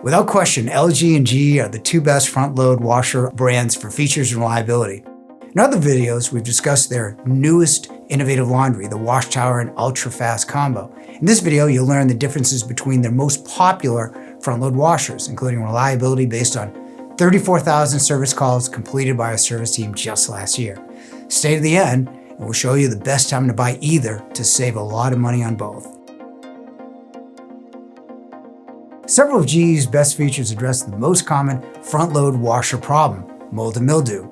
Without question, LG and GE are the two best front-load washer brands for features and reliability. In other videos, we've discussed their newest innovative laundry, the WashTower and UltraFast combo. In this video, you'll learn the differences between their most popular front-load washers, including reliability based on 34,000 service calls completed by our service team just last year. Stay to the end, and we'll show you the best time to buy either to save a lot of money on both. Several of GE's best features address the most common front-load washer problem, mold and mildew.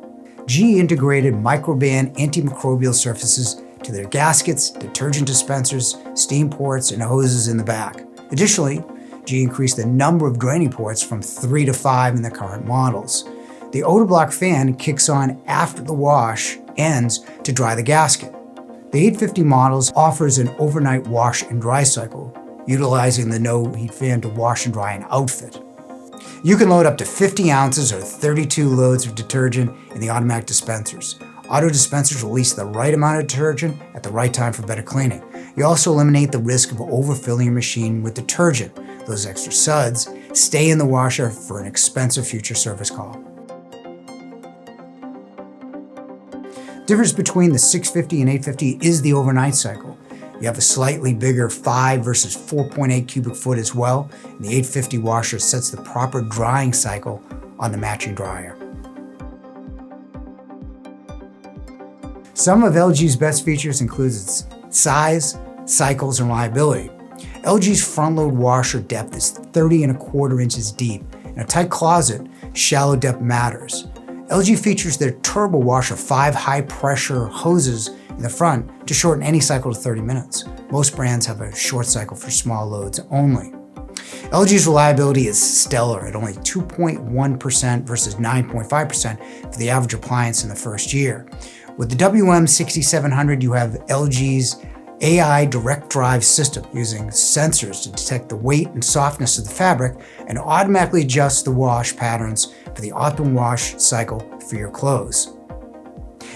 GE integrated microban antimicrobial surfaces to their gaskets, detergent dispensers, steam ports, and hoses in the back. Additionally, GE increased the number of draining ports from 3 to 5 in the current models. The odor block fan kicks on after the wash ends to dry the gasket. The 850 models offers an overnight wash and dry cycle, utilizing the no heat fan to wash and dry an outfit. You can load up to 50 ounces or 32 loads of detergent in the automatic dispensers. Auto dispensers release the right amount of detergent at the right time for better cleaning. You also eliminate the risk of overfilling your machine with detergent. Those extra suds stay in the washer for an expensive future service call. Difference between the 650 and 850 is the overnight cycle. You have a slightly bigger 5 versus 4.8 cubic foot as well, and the 850 washer sets the proper drying cycle on the matching dryer. Some of LG's best features include its size, cycles, and reliability. LG's front-load washer depth is 30.25 inches deep. In a tight closet, shallow depth matters. LG features their turbo washer 5 high-pressure hoses in the front to shorten any cycle to 30 minutes. Most brands have a short cycle for small loads only. LG's reliability is stellar at only 2.1% versus 9.5% for the average appliance in the first year. With the WM6700, you have LG's AI direct drive system using sensors to detect the weight and softness of the fabric and automatically adjust the wash patterns for the optimum wash cycle for your clothes.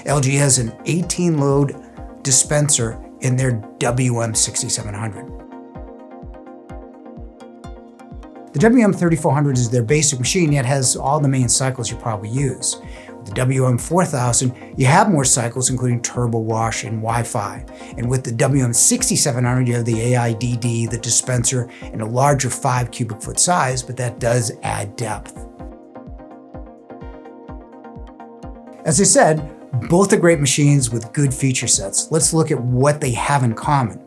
LG has an 18-load dispenser in their WM6700. The WM3400 is their basic machine, yet has all the main cycles you probably use. With the WM4000, you have more cycles, including turbo wash and Wi-Fi. And with the WM6700, you have the AIDD, the dispenser, and a larger 5 cubic foot size, but that does add depth. As I said, both are great machines with good feature sets. Let's look at what they have in common.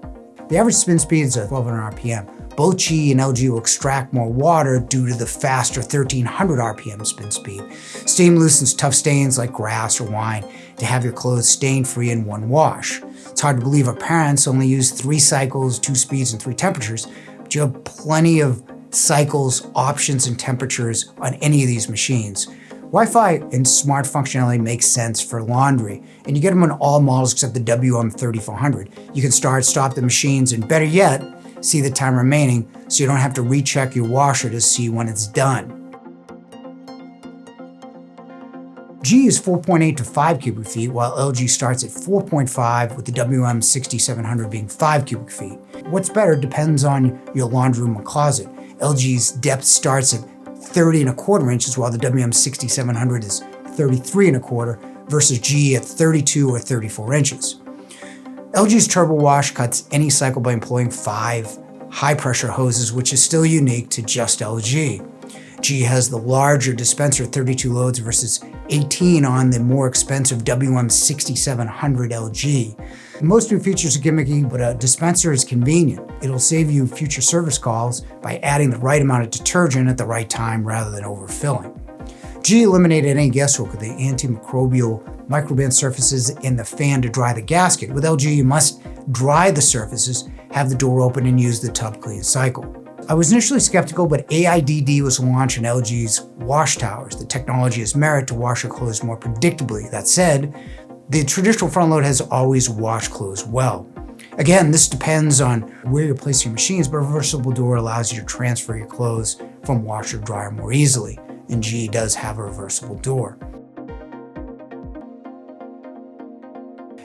The average spin speed is at 1200 RPM. Both GE and LG will extract more water due to the faster 1300 RPM spin speed. Steam loosens tough stains like grass or wine to have your clothes stain-free in one wash. It's hard to believe our parents only use 3 cycles, 2 speeds, and 3 temperatures, but you have plenty of cycles, options, and temperatures on any of these machines. Wi-Fi and smart functionality makes sense for laundry, and you get them on all models except the WM3400. You can start, stop the machines, and better yet, see the time remaining so you don't have to recheck your washer to see when it's done. GE is 4.8 to 5 cubic feet, while LG starts at 4.5, with the WM6700 being 5 cubic feet. What's better depends on your laundry room or closet. LG's depth starts at 30.25 inches, while the WM6700 is 33.25 versus GE at 32 or 34 inches. LG's Turbo Wash cuts any cycle by employing 5 high-pressure hoses, which is still unique to just LG. GE has the larger dispenser at 32 loads versus 18 on the more expensive WM6700 LG. Most new features are gimmicky, but a dispenser is convenient. It'll save you future service calls by adding the right amount of detergent at the right time rather than overfilling. GE eliminated any guesswork with the antimicrobial microban surfaces in the fan to dry the gasket. With LG, you must dry the surfaces, have the door open, and use the tub clean cycle. I was initially skeptical, but AIDD was launched in LG's WashTowers. The technology has merit to wash your clothes more predictably. That said, the traditional front load has always washed clothes well. Again, this depends on where you're placing your machines, but a reversible door allows you to transfer your clothes from washer to dryer more easily, and GE does have a reversible door.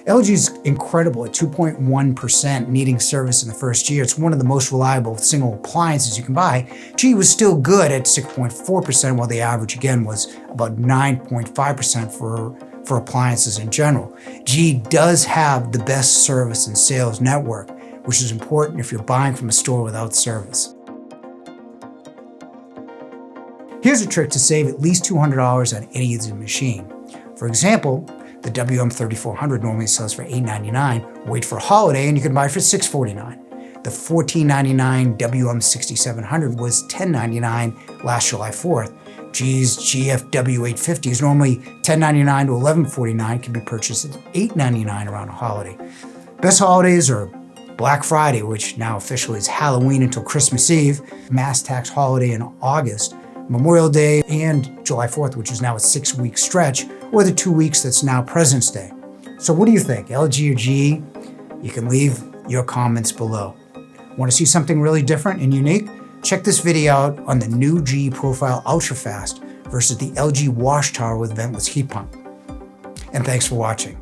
LG is incredible at 2.1% needing service in the first year. It's one of the most reliable single appliances you can buy. G was still good at 6.4%, while the average again was about 9.5% for appliances in general. G does have the best service and sales network, which is important if you're buying from a store without service. Here's a trick to save at least $200 on any used machine. For example, the WM3400 normally sells for $899. Wait for a holiday and you can buy it for $649. The $1499 WM6700 was $1099 last July 4th. G's GFW850 is normally $1099 to $1149, can be purchased at $899 around a holiday. Best holidays are Black Friday, which now officially is Halloween until Christmas Eve, Mass Tax Holiday in August, Memorial Day, and July 4th, which is now a 6-week stretch, or the 2 weeks that's now President's Day. So what do you think, LG or G? You can leave your comments below. Want to see something really different and unique? Check this video out on the new G Profile UltraFast versus the LG WashTower with ventless heat pump. And thanks for watching.